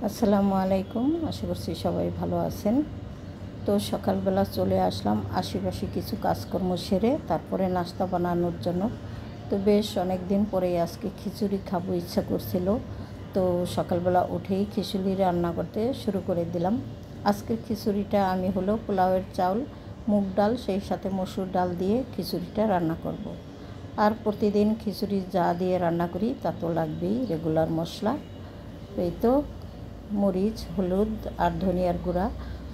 আসসালামু আলাইকুম। আশা করছি সবাই ভালো আছেন। তো সকালবেলা চলে আসলাম আশেপাশে কিছু কাজকর্ম সেরে তারপরে নাস্তা বানানোর জন্য। তো বেশ অনেক দিন পরেই আজকে খিচুড়ি খাবো ইচ্ছা করছিল। তো সকালবেলা উঠেই খিচুড়ি রান্না করতে শুরু করে দিলাম। আজকের খিচুড়িটা আমি হলো পোলাওয়ের চাউল, মুগ ডাল, সেই সাথে মসুর ডাল দিয়ে খিচুড়িটা রান্না করব। আর প্রতিদিন খিচুড়ি যা দিয়ে রান্না করি তা তো লাগবেই, রেগুলার মশলা। এই তো মরিচ, হলুদ আর ধনিয়ার গুঁড়া।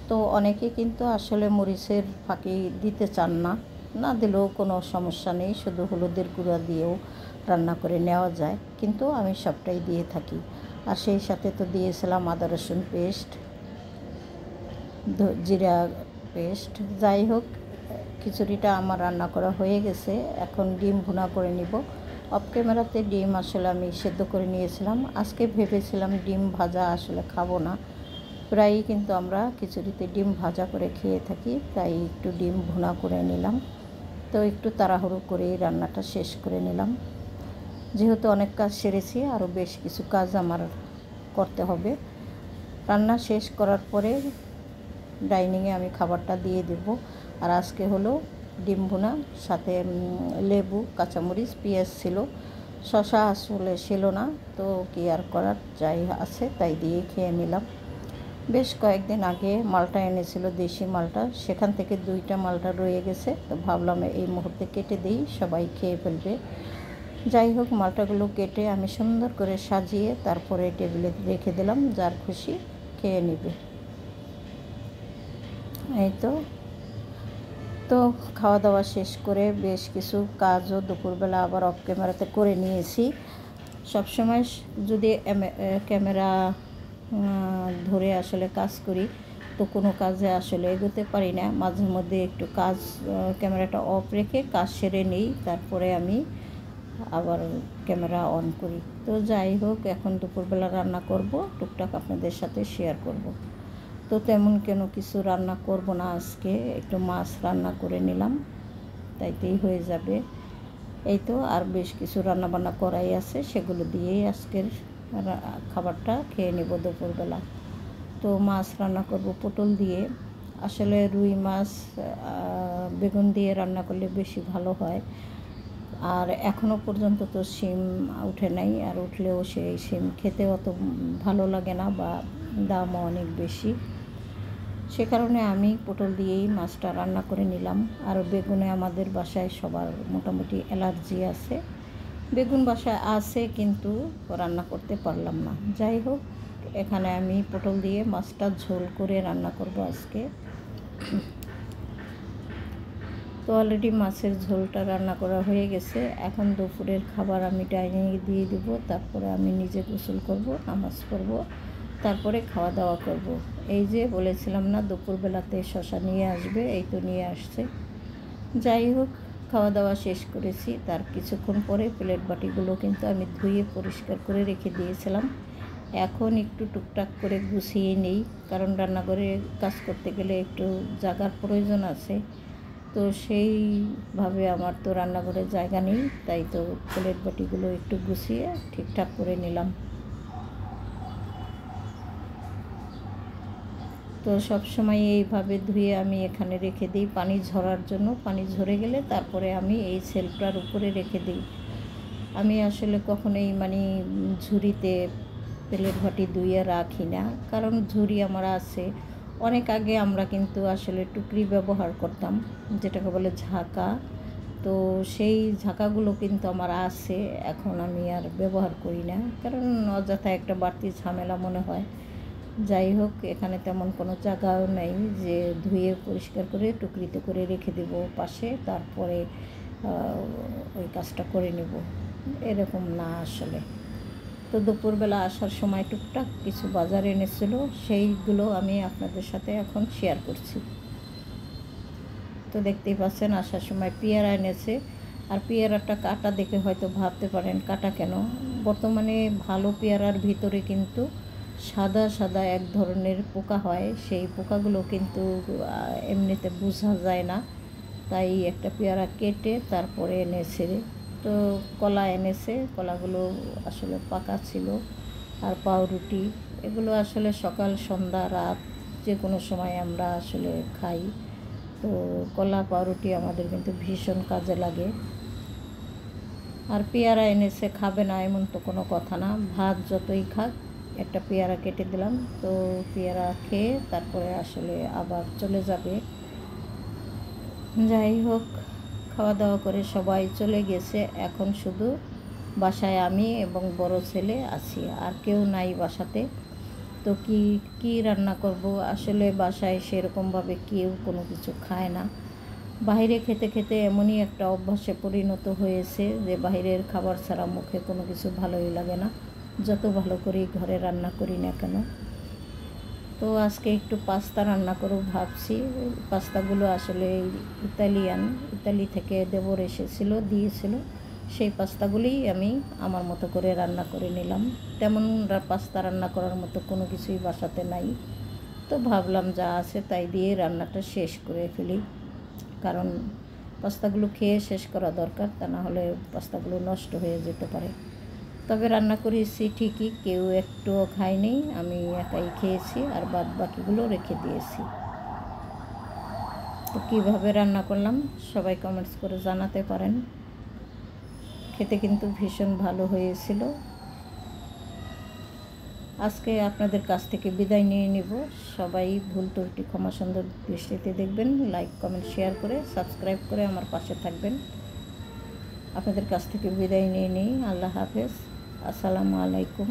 তো অনেকে কিন্তু আসলে মরিচের ফাঁকি দিতে চান না, না দিলেও কোনো সমস্যা নেই, শুধু হলুদের গুঁড়া দিয়েও রান্না করে নেওয়া যায়, কিন্তু আমি সবটাই দিয়ে থাকি। আর সেই সাথে তো দিয়েছিলাম আদা রসুন পেস্ট, জিরা পেস্ট। যাই হোক, খিচুড়িটা আমার রান্না করা হয়ে গেছে। এখন ডিম ভুনা করে নিব। অফ ক্যামেরাতে ডিম আসলে আমি সেদ্ধ করে নিয়েছিলাম। আজকে ভেবেছিলাম ডিম ভাজা আসলে খাবো না, প্রায়ই কিন্তু আমরা খিচুড়িতে ডিম ভাজা করে খেয়ে থাকি, তাই একটু ডিম ভুনা করে নিলাম। তো একটু তাড়াহুড়ো করেই রান্নাটা শেষ করে নিলাম, যেহেতু অনেক কাজ সেরেছি, আরও বেশ কিছু কাজ আমার করতে হবে। রান্না শেষ করার পরে ডাইনিংয়ে আমি খাবারটা দিয়ে দেব। আর আজকে হলো ডিম ভুনা, সাথে লেবু, কাঁচামরিচ, পেঁয়াজ ছিল, শশা আসলে ছিল না, তো কি আর করার, যাই আছে তাই দিয়ে খেয়ে নিলাম। বেশ কয়েকদিন আগে মালটা এনেছিল, দেশি মালটা, সেখান থেকে 2টা মালটা রয়ে গেছে, তো ভাবলাম এই মুহূর্তে কেটে দিই, সবাই খেয়ে ফেলবে। যাই হোক, মালটাগুলো কেটে আমি সুন্দর করে সাজিয়ে তারপরে টেবিলে রেখে দিলাম, যার খুশি খেয়ে নেবে। এই তো তো খাওয়া দাওয়া শেষ করে বেশ কিছু কাজও দুপুরবেলা আবার অফ ক্যামেরাতে করে নিয়েছি। সবসময় যদি ক্যামেরা ধরে আসলে কাজ করি তো কোনো কাজে আসলে এগোতে পারি না। মাঝে মধ্যে একটু কাজ, ক্যামেরাটা অফ রেখে কাজ সেরে নিই, তারপরে আমি আবার ক্যামেরা অন করি। তো যাই হোক, এখন দুপুরবেলা রান্না করব, টুকটাক আপনাদের সাথে শেয়ার করব। তো তেমন কেন কিছু রান্না করব না, আজকে একটু মাছ রান্না করে নিলাম, তাইতেই হয়ে যাবে। এই তো, আর বেশ কিছু রান্না বান্না করাই আছে, সেগুলো দিয়েই আজকের খাবারটা খেয়ে নেব দুপুরবেলা। তো মাছ রান্না করব পটল দিয়ে। আসলে রুই মাছ বেগুন দিয়ে রান্না করলে বেশি ভালো হয়। আর এখনও পর্যন্ত তো শিম উঠে নাই, আর উঠলেও সেই শিম খেতে অত ভালো লাগে না, বা দামও অনেক বেশি। সে কারণে আমি পটল দিয়েই মাছটা রান্না করে নিলাম। আর বেগুনে আমাদের বাসায় সবার মোটামুটি অ্যালার্জি আছে, বেগুন বাসায় আছে কিন্তু রান্না করতে পারলাম না। যাই হোক, এখানে আমি পটল দিয়ে মাছটা ঝোল করে রান্না করব আজকে। তো অলরেডি মাছের ঝোলটা রান্না করা হয়ে গেছে। এখন দুপুরের খাবার আমি ডাইনিংয়ে দিয়ে দেবো, তারপরে আমি নিজে গোসল করব, নামাজ পড়ব, তারপরে খাওয়া দাওয়া করব। এই যে বলেছিলাম না দুপুরবেলাতে শশা নিয়ে আসবে, এই তো নিয়ে আসছে। যাই হোক, খাওয়া দাওয়া শেষ করেছি, তার কিছুক্ষণ পরে প্লেট বাটিগুলো কিন্তু আমি ধুয়ে পরিষ্কার করে রেখে দিয়েছিলাম। এখন একটু টুকটাক করে গুছিয়ে নেই, কারণ রান্নাঘরে কাজ করতে গেলে একটু জায়গার প্রয়োজন আছে। তো সেইভাবে আমার তো রান্নাঘরে জায়গা নেই, তাই তো প্লেট বাটিগুলো একটু গুছিয়ে ঠিকঠাক করে নিলাম। তো সব সময় এইভাবে ধুয়ে আমি এখানে রেখে দিই পানি ঝরার জন্য। পানি ঝরে গেলে তারপরে আমি এই সেলফটার উপরে রেখে দিই। আমি আসলে কখনোই ঝুড়িতে প্লেট বাটি ধুয়ে রাখি না, কারণ ঝুড়ি আমার আছে। অনেক আগে আমরা কিন্তু আসলে টুকরি ব্যবহার করতাম, যেটাকে বলে ঝাঁকা। তো সেই ঝাঁকাগুলো কিন্তু আমার আছে, এখন আমি আর ব্যবহার করি না, কারণ অযথা একটা বাড়তি ঝামেলা মনে হয়। যাই হোক, এখানে তেমন কোনো জায়গাও নেই যে ধুয়ে পরিষ্কার করে টুকরিতে করে রেখে দেব পাশে, তারপরে ওই কাজটা করে নেব, এরকম না আসলে। তো দুপুরবেলা আসার সময় টুকটাক কিছু বাজার এনেছিল, সেইগুলো আমি আপনাদের সাথে এখন শেয়ার করছি। তো দেখতেই পাচ্ছেন, আসার সময় পেয়ারা এনেছে। আর পেয়ারাটা কাটা দেখে হয়তো ভাবতে পারেন কাটা কেন। বর্তমানে ভালো পেয়ারার ভিতরে কিন্তু সাদা সাদা এক ধরনের পোকা হয়, সেই পোকাগুলো কিন্তু এমনিতে বোঝা যায় না। তাই একটা পেয়ারা কেটে তারপরে এনেছে। তো কলা এনেছে, কলাগুলো আসলে পাকা ছিল, আর পাউরুটি, এগুলো আসলে সকাল সন্ধ্যা রাত যে কোনো সময় আমরা আসলে খাই। তো কলা পাউরুটি আমাদের কিন্তু ভীষণ কাজে লাগে। আর পেয়ারা এনেছে, খাবে না এমন তো কোনো কথা না, ভাত যতই খাক একটা পেয়ারা কেটে দিলাম, তো পেয়ারা খেয়ে তারপরে আসলে আবার চলে যাবে। যাই হোক, খাওয়া দাওয়া করে সবাই চলে গেছে, এখন শুধু বাসায় আমি এবং বড় ছেলে আছি, আর কেউ নাই বাসাতে। তো কি রান্না করব, আসলে বাসায় সেরকমভাবে কেউ কোনো কিছু খায় না। বাইরে খেতে খেতে এমনই একটা অভ্যাসে পরিণত হয়েছে যে বাইরের খাবার ছাড়া মুখে কোনো কিছু ভালোই লাগে না, যত ভালো করেই ঘরে রান্না করি না কেন। তো আজকে একটু পাস্তা রান্না করব ভাবছি। পাস্তাগুলো আসলে ইতালি থেকে দেবর এসেছিল, দিয়েছিল, সেই পাস্তাগুলিই আমি আমার মতো করে রান্না করে নিলাম। তেমন পাস্তা রান্না করার মতো কোনো কিছুই বাসাতে নাই, তো ভাবলাম যা আছে তাই দিয়ে রান্নাটা শেষ করে ফেলি, কারণ পাস্তাগুলো খেয়ে শেষ করা দরকার, তা না হলে পাস্তাগুলো নষ্ট হয়ে যেতে পারে। তবে রান্না করেছি ঠিকই, কেউ একটুও খায়নি, আমি একাই খেয়েছি, আর বাদ বাকিগুলো রেখে দিয়েছি। তো কীভাবে রান্না করলাম সবাই কমেন্টস করে জানাতে পারেন। খেতে কিন্তু ভীষণ ভালো হয়েছিল। আজকে আপনাদের কাছ থেকে বিদায় নিয়ে নিব। সবাই ভুল ত্রুটি ক্ষমা সুন্দর দৃষ্টিতে দেখবেন, লাইক কমেন্ট শেয়ার করে সাবস্ক্রাইব করে আমার পাশে থাকবেন। আপনাদের কাছ থেকে বিদায় নিয়ে নিই। আল্লাহ হাফেজ, আসসালামু আলাইকুম।